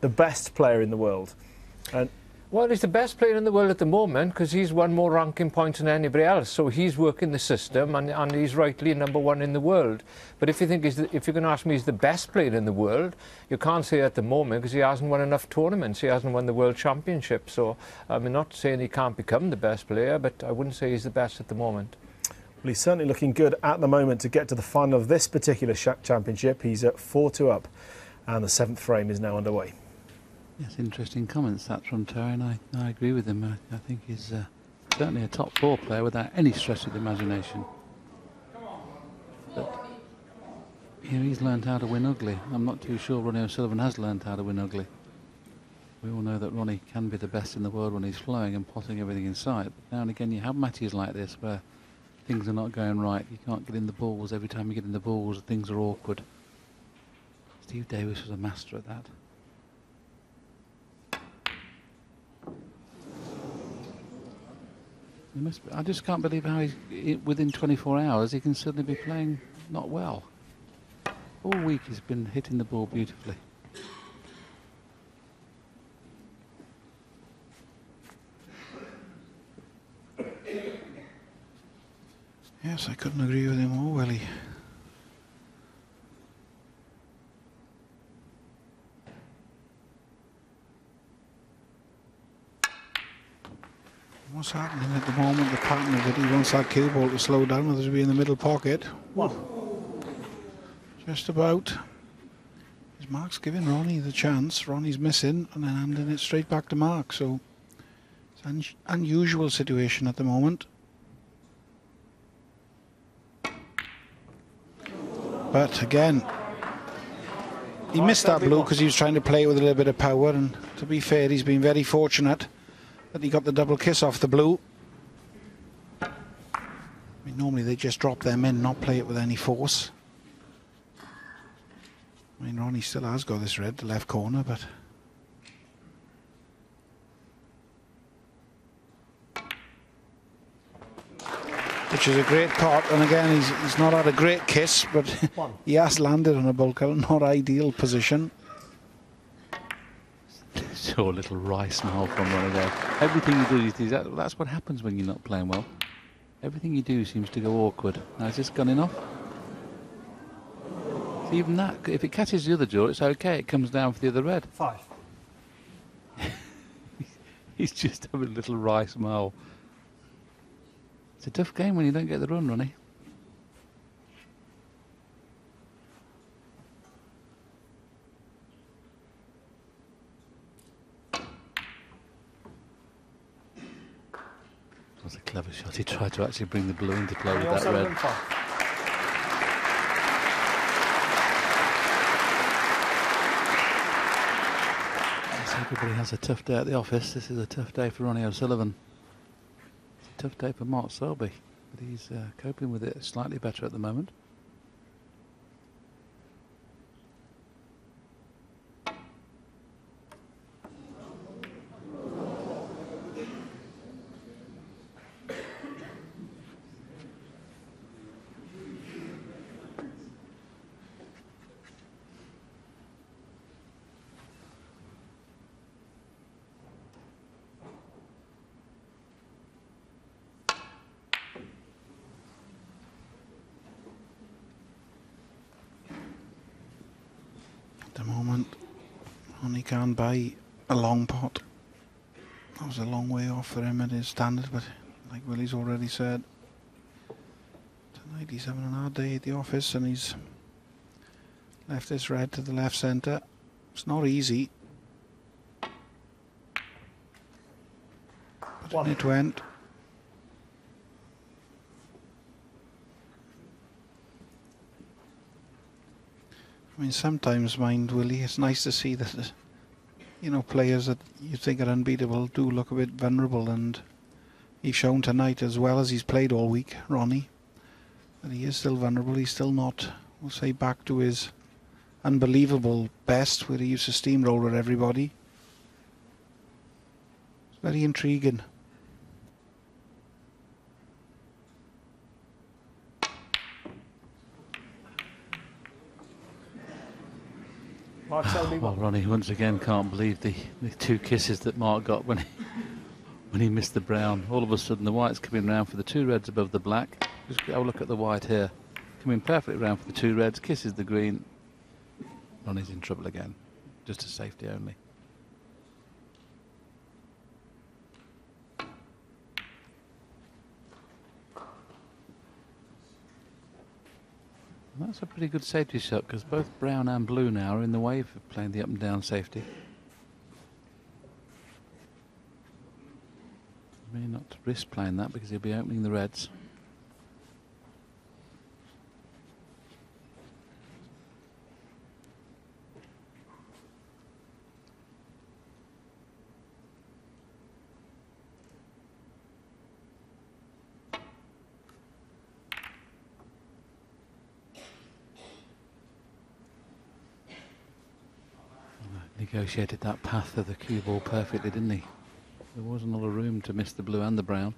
the best player in the world. And well, he's the best player in the world at the moment because he's won more ranking points than anybody else. So he's working the system, and he's rightly #1 in the world. But if you think if you're going to ask me, he's the best player in the world, you can't say at the moment because he hasn't won enough tournaments. He hasn't won the World Championship. So I'm not saying he can't become the best player, but I wouldn't say he's the best at the moment. Well, he's certainly looking good at the moment to get to the final of this particular championship. He's at 4-2 up, and the 7th frame is now underway. Yes, interesting comments that from Terry, and I agree with him. I think he's certainly a top 4 player without any stretch of the imagination. But here he's learned how to win ugly. I'm not too sure Ronnie O'Sullivan has learned how to win ugly. We all know that Ronnie can be the best in the world when he's flowing and potting everything in sight. But now and again you have matches like this where things are not going right. You can't get in the balls. Every time you get in the balls, things are awkward. Steve Davis was a master at that. I just can't believe how within 24 hours he can suddenly be playing not well. All week he's been hitting the ball beautifully. Yes, I couldn't agree with him more, Willie. What's happening at the moment, the pattern of it, he wants that cue ball to slow down, or to be in the middle pocket. Just about. His Mark's giving Ronnie the chance. Ronnie's missing and then handing it straight back to Mark. So it's an unusual situation at the moment. But again, he missed that blue because he was trying to play with a little bit of power, and to be fair, he's been very fortunate that he got the double kiss off the blue. I mean, normally they just drop them in, not play it with any force. I mean, Ronnie still has got this red, the left corner, but which is a great pot, and again, he's not had a great kiss, but he has landed on a bunker, not ideal position. So a little wry smile from Ronnie there. Everything you do, that's what happens when you're not playing well. Everything you do seems to go awkward. Now, is this gone enough? So even that, if it catches the other jaw, it's okay. It comes down for the other red. 5. He's just having a little wry smile. It's a tough game when you don't get the run, Ronnie. That was a clever shot. He tried to actually bring the blue into play with that red. Yes, everybody has a tough day at the office. This is a tough day for Ronnie O'Sullivan. It's a tough day for Mark Selby, but he's coping with it slightly better at the moment. Can buy a long pot. That was a long way off for him at his standard, but like Willie's already said, tonight he's having an hard day at the office and he's left this red to the left centre. It's not easy, but it went. I mean, sometimes, mind Willie, it's nice to see that, you know, players that you think are unbeatable do look a bit vulnerable, and he's shown tonight, as well as he's played all week, Ronnie, that he is still vulnerable. He's still not, we'll say, back to his unbelievable best, where he used to steamroller everybody. It's very intriguing. Mark Selby. Well, Ronnie once again can't believe the two kisses that Mark got when he missed the brown. All of a sudden the white's coming round for the two reds above the black. Just have a look at the white here. Coming perfectly round for the two reds, kisses the green. Ronnie's in trouble again. Just a safety only. And that's a pretty good safety shot because both brown and blue now are in the way for playing the up and down safety. May not risk playing that because he'll be opening the reds. Negotiated that path of the cue ball perfectly, didn't he? There wasn't a lot of room to miss the blue and the brown.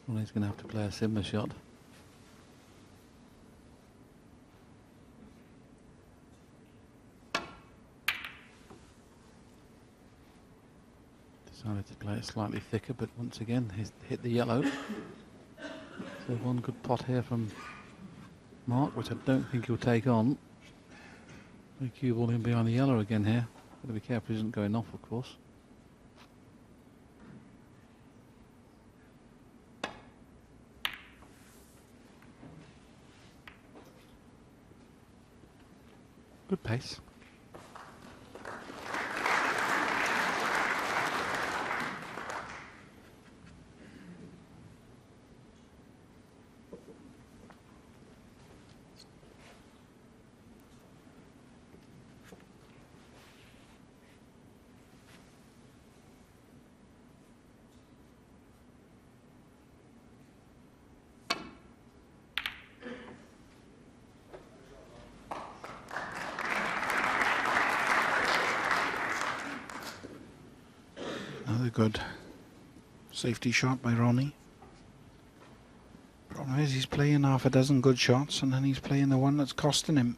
Well, he's going to have to play a similar shot. Decided to play it slightly thicker, but once again he's hit the yellow. So one good pot here from Mark, which I don't think he'll take on. The cue ball in behind the yellow again here. Got to be careful he isn't going off, of course. Good pace. Another good safety shot by Ronnie. Problem is he's playing half a dozen good shots and then he's playing the one that's costing him.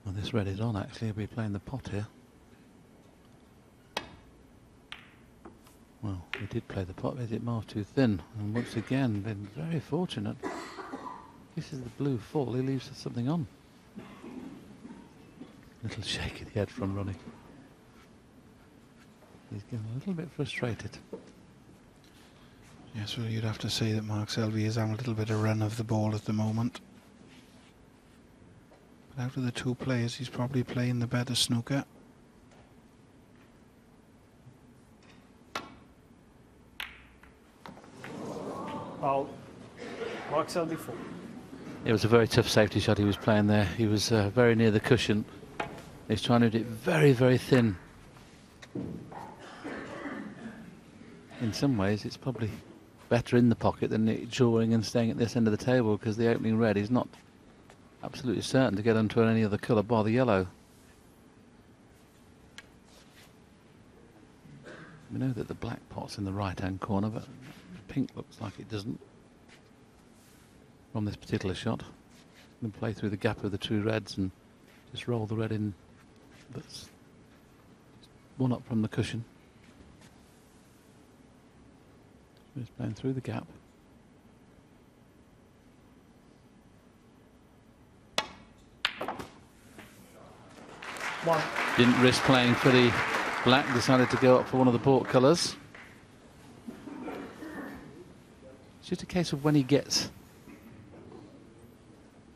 Well, this red is on actually. He'll be playing the pot here. Well, he did play the pot, but it marked too thin. And once again, been very fortunate. This is the blue full. He leaves something on. Little shake of the head from Ronnie. He's getting a little bit frustrated. Yes, well, you'd have to say that Mark Selby is having a little bit of run of the ball at the moment. But out of the two players, he's probably playing the better snooker. Oh, Mark Selby 4. It was a very tough safety shot he was playing there. He was very near the cushion. He's trying to do it very, very thin. In some ways, it's probably better in the pocket than it drawing and staying at this end of the table because the opening red is not absolutely certain to get onto any other colour bar the yellow. We know that the black pot's in the right-hand corner, but the pink looks like it doesn't from this particular shot. You can play through the gap of the two reds and just roll the red in that's one up from the cushion. He's playing through the gap. One. Didn't risk playing for the black, decided to go up for one of the port colours. It's just a case of when he gets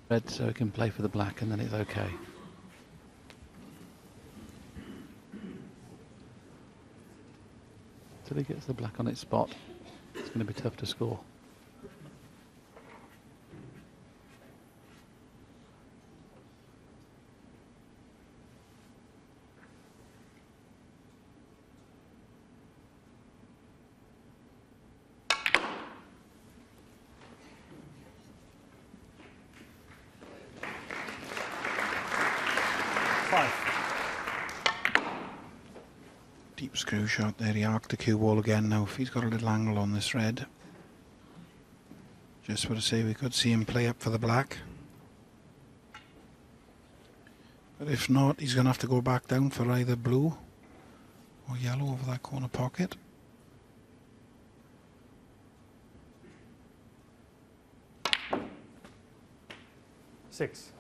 red so he can play for the black and then it's okay. Till he gets the black on its spot, it's going to be tough to score. Deep screw shot there. He arced the cue ball again now. If he's got a little angle on this red. Just want to say we could see him play up for the black. But if not, he's going to have to go back down for either blue or yellow over that corner pocket. Six.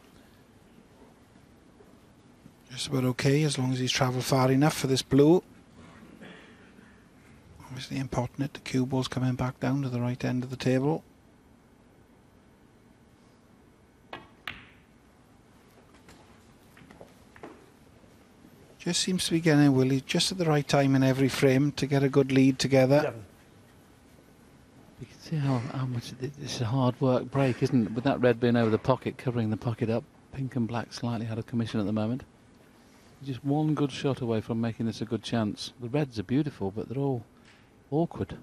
Just about okay as long as he's travelled far enough for this blue. Obviously important that the cue ball's coming back down to the right end of the table. Just seems to be getting Willie just at the right time in every frame to get a good lead together. 11. You can see how much it's a hard work break, isn't it? With that red being over the pocket, covering the pocket up. Pink and black slightly out of commission at the moment. Just one good shot away from making this a good chance. The reds are beautiful, but they're all awkward.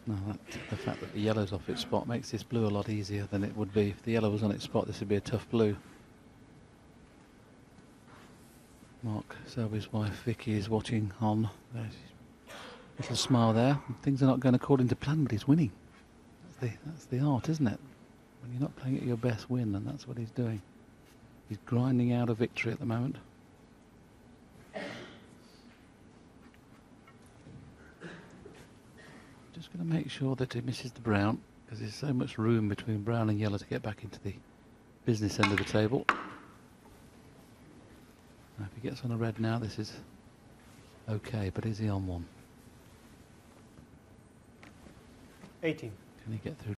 No, the fact that the yellow's off its spot makes this blue a lot easier than it would be. If the yellow was on its spot, this would be a tough blue. Mark Selby's wife Vicky is watching on. There's a little smile there. Things are not going according to plan, but he's winning. That's the art, isn't it? When you're not playing at your best, win, and that's what he's doing. He's grinding out a victory at the moment. Just going to make sure that he misses the brown, because there's so much room between brown and yellow to get back into the business end of the table. Now, if he gets on a red now, this is okay, but is he on one? 18. Can he get through